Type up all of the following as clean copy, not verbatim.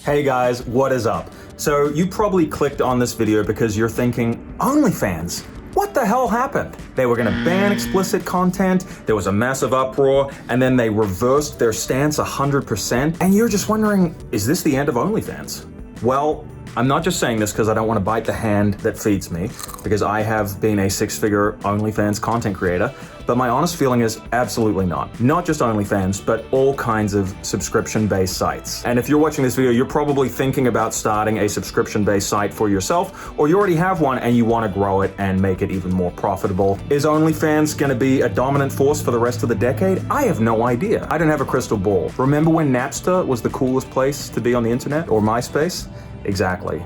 Hey guys, what is up? So you probably clicked on this video because you're thinking, OnlyFans, what the hell happened? They were gonna ban explicit content, there was a massive uproar, and then they reversed their stance 100%, and you're just wondering, is this the end of OnlyFans? Well, I'm not just saying this because I don't want to bite the hand that feeds me, because I have been a six-figure OnlyFans content creator, but my honest feeling is absolutely not. Not just OnlyFans, but all kinds of subscription-based sites. And if you're watching this video, you're probably thinking about starting a subscription-based site for yourself, or you already have one and you want to grow it and make it even more profitable. Is OnlyFans going to be a dominant force for the rest of the decade? I have no idea. I don't have a crystal ball. Remember when Napster was the coolest place to be on the internet, or MySpace? Exactly.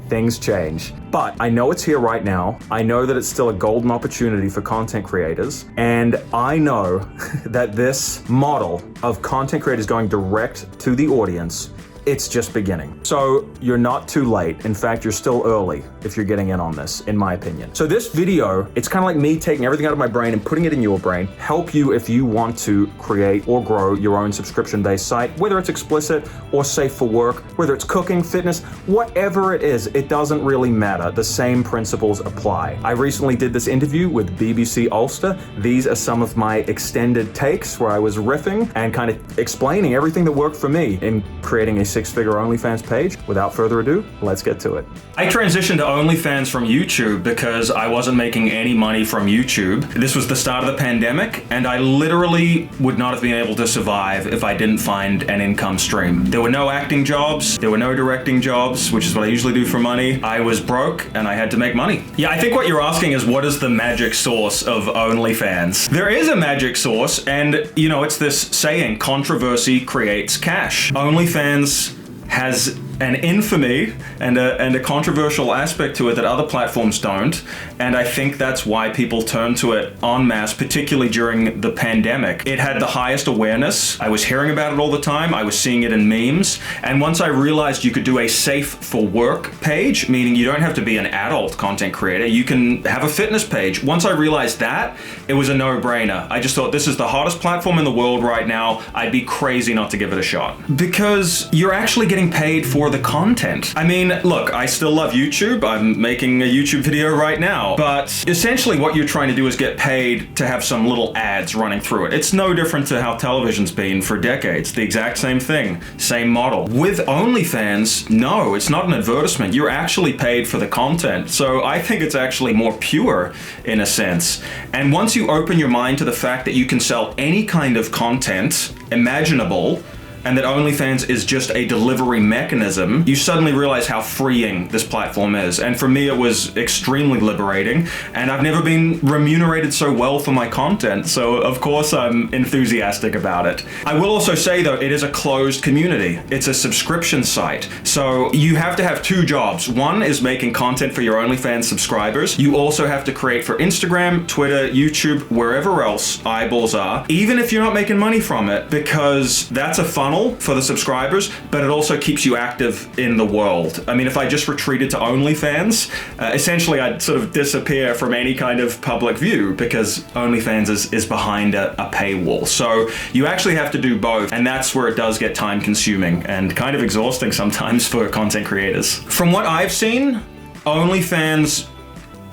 Things change. But I know it's here right now. I know that it's still a golden opportunity for content creators. And I know that this model of content creators going direct to the audience, it's just beginning. So you're not too late. In fact, you're still early if you're getting in on this, in my opinion. So this video, it's kind of like me taking everything out of my brain and putting it in your brain, help you if you want to create or grow your own subscription-based site, whether it's explicit or safe for work, whether it's cooking, fitness, whatever it is, it doesn't really matter. The same principles apply. I recently did this interview with BBC Ulster. These are some of my extended takes where I was riffing and kind of explaining everything that worked for me in creating a six-figure OnlyFans page. Without further ado, let's get to it. I transitioned to OnlyFans from YouTube because I wasn't making any money from YouTube. This was the start of the pandemic, and I literally would not have been able to survive if I didn't find an income stream. There were no acting jobs, there were no directing jobs, which is what I usually do for money. I was broke and I had to make money. Yeah, I think what you're asking is, what is the magic source of OnlyFans? There is a magic source, and you know, it's this saying, controversy creates cash. OnlyFans has an infamy and a controversial aspect to it that other platforms don't, and I think that's why people turn to it en masse, particularly during the pandemic. It had the highest awareness. I was hearing about it all the time. I was seeing it in memes, and once I realized you could do a safe for work page, meaning you don't have to be an adult content creator, you can have a fitness page. Once I realized that, it was a no-brainer. I just thought, this is the hottest platform in the world right now. I'd be crazy not to give it a shot, because you're actually getting paid for the content. I mean, look, I still love YouTube. I'm making a YouTube video right now, but essentially what you're trying to do is get paid to have some little ads running through it. It's no different to how television's been for decades. The exact same thing, same model. With OnlyFans, no, it's not an advertisement. You're actually paid for the content. So I think it's actually more pure in a sense. And once you open your mind to the fact that you can sell any kind of content imaginable, and that OnlyFans is just a delivery mechanism, you suddenly realize how freeing this platform is. And for me, it was extremely liberating, and I've never been remunerated so well for my content, so of course I'm enthusiastic about it. I will also say though, it is a closed community. It's a subscription site, so you have to have two jobs. One is making content for your OnlyFans subscribers. You also have to create for Instagram, Twitter, YouTube, wherever else eyeballs are, even if you're not making money from it, because that's a funnel for the subscribers, but it also keeps you active in the world. I mean, if I just retreated to OnlyFans, essentially I'd sort of disappear from any kind of public view, because OnlyFans is behind a paywall. So you actually have to do both, and that's where it does get time consuming and kind of exhausting sometimes for content creators. From what I've seen, OnlyFans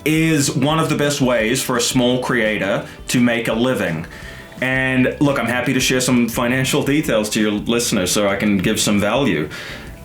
is one of the best ways for a small creator to make a living. And look, I'm happy to share some financial details to your listeners so I can give some value.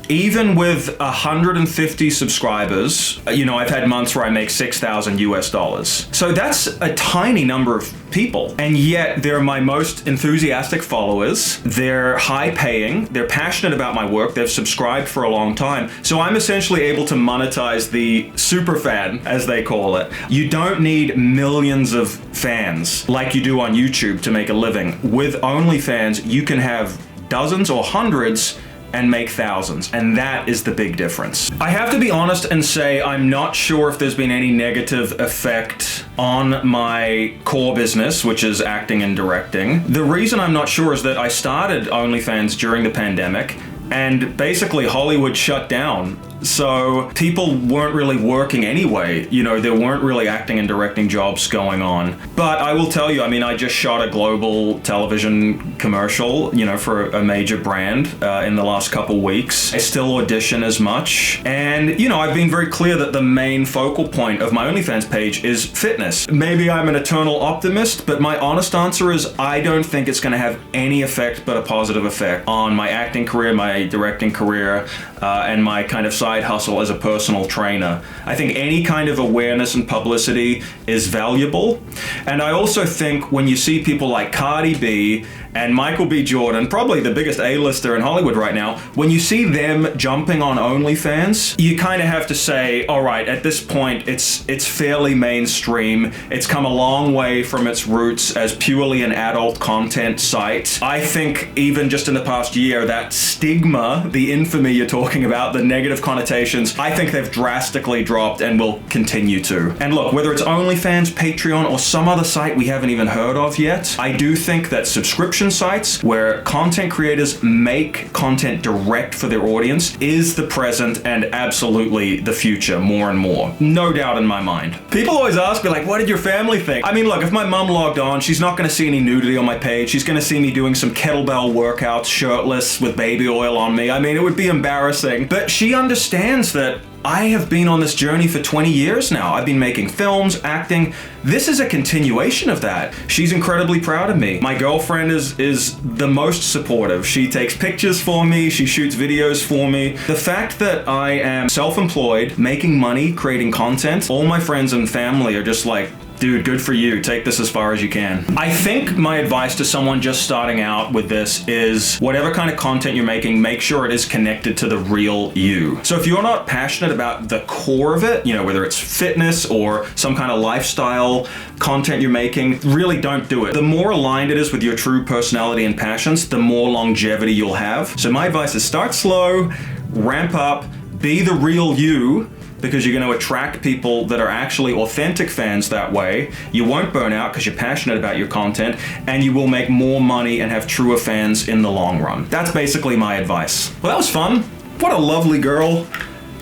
Even with 150 subscribers, you know, I've had months where I make $6,000 US. So that's a tiny number of people. And yet they're my most enthusiastic followers. They're high paying. They're passionate about my work. They've subscribed for a long time. So I'm essentially able to monetize the super fan, as they call it. You don't need millions of fans like you do on YouTube to make a living. With OnlyFans, you can have dozens or hundreds and make thousands, and that is the big difference. I have to be honest and say I'm not sure if there's been any negative effect on my core business, which is acting and directing. The reason I'm not sure is that I started OnlyFans during the pandemic, and basically Hollywood shut down. So people weren't really working anyway. You know, there weren't really acting and directing jobs going on. But I will tell you, I mean, I just shot a global television commercial, you know, for a major brand in the last couple weeks. I still audition as much. And, you know, I've been very clear that the main focal point of my OnlyFans page is fitness. Maybe I'm an eternal optimist, but my honest answer is I don't think it's going to have any effect but a positive effect on my acting career, my directing career, and my kind of side hustle as a personal trainer. I think any kind of awareness and publicity is valuable. And I also think when you see people like Cardi B and Michael B. Jordan, probably the biggest A-lister in Hollywood right now, when you see them jumping on OnlyFans, you kind of have to say, all right, at this point, it's fairly mainstream. It's come a long way from its roots as purely an adult content site. I think even just in the past year, that stigma, the infamy you're talking about, the negative connotations, I think they've drastically dropped and will continue to. And look, whether it's OnlyFans, Patreon, or some other site we haven't even heard of yet, I do think that subscription sites where content creators make content direct for their audience is the present and absolutely the future more and more. No doubt in my mind. People always ask me, like, what did your family think? I mean, look, if my mom logged on, she's not going to see any nudity on my page. She's going to see me doing some kettlebell workouts shirtless with baby oil on me. I mean, it would be embarrassing. But she understands that I have been on this journey for 20 years now. I've been making films, acting. This is a continuation of that. She's incredibly proud of me. My girlfriend is the most supportive. She takes pictures for me. She shoots videos for me. The fact that I am self-employed, making money, creating content, all my friends and family are just like, dude, good for you. Take this as far as you can. I think my advice to someone just starting out with this is whatever kind of content you're making, make sure it is connected to the real you. So if you're not passionate about the core of it, you know, whether it's fitness or some kind of lifestyle content you're making, really don't do it. The more aligned it is with your true personality and passions, the more longevity you'll have. So my advice is start slow, ramp up, be the real you, because you're going to attract people that are actually authentic fans that way. You won't burn out because you're passionate about your content, and you will make more money and have truer fans in the long run. That's basically my advice. Well, that was fun. What a lovely girl.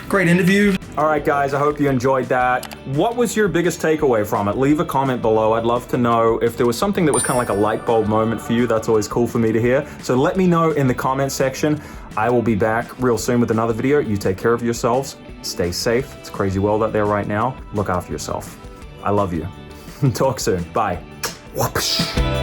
Great interview. All right, guys, I hope you enjoyed that. What was your biggest takeaway from it? Leave a comment below. I'd love to know if there was something that was kind of like a light bulb moment for you. That's always cool for me to hear. So let me know in the comment section. I will be back real soon with another video. You take care of yourselves. Stay safe. It's a crazy world out there right now. Look after yourself. I love you. Talk soon. Bye. Whoosh.